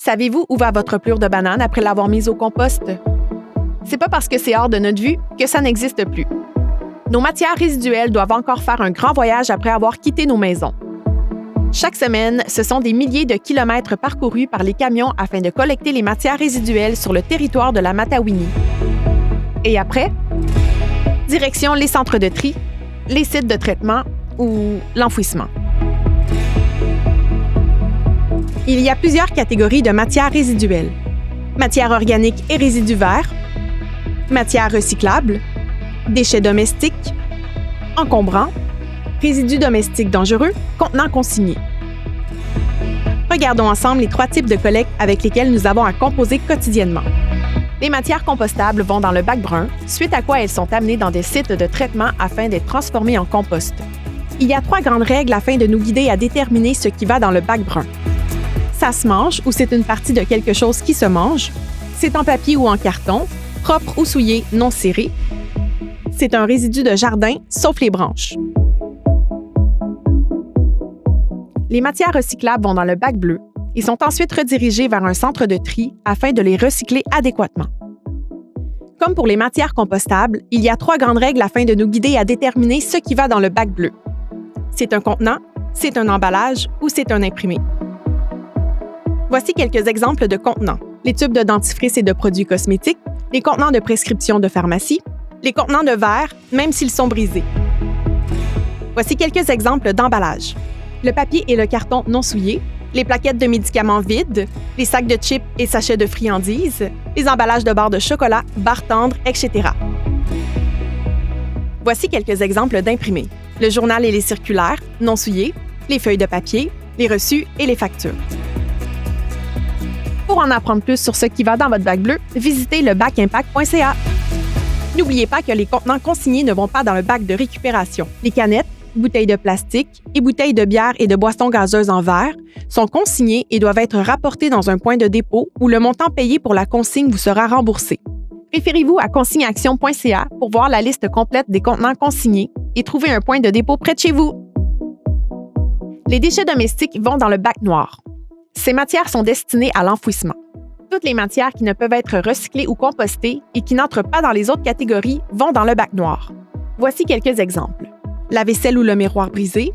Savez-vous où va votre pelure de banane après l'avoir mise au compost? C'est pas parce que c'est hors de notre vue que ça n'existe plus. Nos matières résiduelles doivent encore faire un grand voyage après avoir quitté nos maisons. Chaque semaine, ce sont des milliers de kilomètres parcourus par les camions afin de collecter les matières résiduelles sur le territoire de la Matawini. Et après, direction les centres de tri, les sites de traitement ou l'enfouissement. Il y a plusieurs catégories de matières résiduelles. Matières organiques et résidus verts, matières recyclables, déchets domestiques, encombrants, résidus domestiques dangereux, contenants consignés. Regardons ensemble les 3 types de collecte avec lesquels nous avons à composer quotidiennement. Les matières compostables vont dans le bac brun, suite à quoi elles sont amenées dans des sites de traitement afin d'être transformées en compost. Il y a 3 grandes règles afin de nous guider à déterminer ce qui va dans le bac brun. Ça se mange ou c'est une partie de quelque chose qui se mange. C'est en papier ou en carton, propre ou souillé, non serré. C'est un résidu de jardin, sauf les branches. Les matières recyclables vont dans le bac bleu et sont ensuite redirigées vers un centre de tri afin de les recycler adéquatement. Comme pour les matières compostables, il y a 3 grandes règles afin de nous guider à déterminer ce qui va dans le bac bleu. C'est un contenant, c'est un emballage ou c'est un imprimé. Voici quelques exemples de contenants. Les tubes de dentifrice et de produits cosmétiques, les contenants de prescription de pharmacie, les contenants de verre, même s'ils sont brisés. Voici quelques exemples d'emballage. Le papier et le carton non souillés, les plaquettes de médicaments vides, les sacs de chips et sachets de friandises, les emballages de barres de chocolat, barres tendres, etc. Voici quelques exemples d'imprimés. Le journal et les circulaires, non souillés, les feuilles de papier, les reçus et les factures. Pour en apprendre plus sur ce qui va dans votre bac bleu, visitez le bacimpact.ca. N'oubliez pas que les contenants consignés ne vont pas dans le bac de récupération. Les canettes, bouteilles de plastique et bouteilles de bière et de boissons gazeuses en verre sont consignées et doivent être rapportées dans un point de dépôt où le montant payé pour la consigne vous sera remboursé. Référez-vous à consigneaction.ca pour voir la liste complète des contenants consignés et trouver un point de dépôt près de chez vous. Les déchets domestiques vont dans le bac noir. Ces matières sont destinées à l'enfouissement. Toutes les matières qui ne peuvent être recyclées ou compostées et qui n'entrent pas dans les autres catégories vont dans le bac noir. Voici quelques exemples. La vaisselle ou le miroir brisé,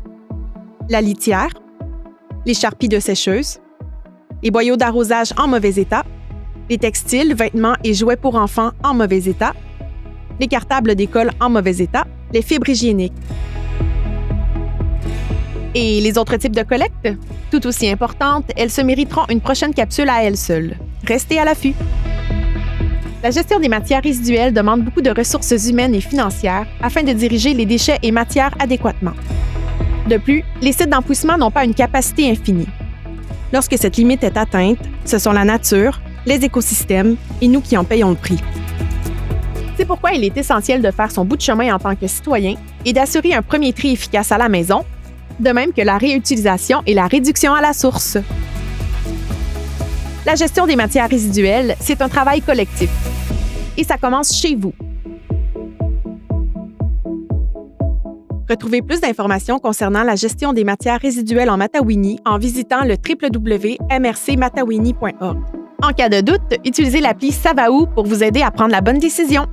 la litière, les charpies de sécheuse, les boyaux d'arrosage en mauvais état, les textiles, vêtements et jouets pour enfants en mauvais état, les cartables d'école en mauvais état, les fibres hygiéniques. Et les autres types de collecte? Tout aussi importantes, elles se mériteront une prochaine capsule à elles seules. Restez à l'affût. La gestion des matières résiduelles demande beaucoup de ressources humaines et financières afin de diriger les déchets et matières adéquatement. De plus, les sites d'enfouissement n'ont pas une capacité infinie. Lorsque cette limite est atteinte, ce sont la nature, les écosystèmes et nous qui en payons le prix. C'est pourquoi il est essentiel de faire son bout de chemin en tant que citoyen et d'assurer un premier tri efficace à la maison, de même que la réutilisation et la réduction à la source. La gestion des matières résiduelles, c'est un travail collectif. Et ça commence chez vous. Retrouvez plus d'informations concernant la gestion des matières résiduelles en Matawini en visitant le www.mrcmatawini.org. En cas de doute, utilisez l'appli Savaou pour vous aider à prendre la bonne décision.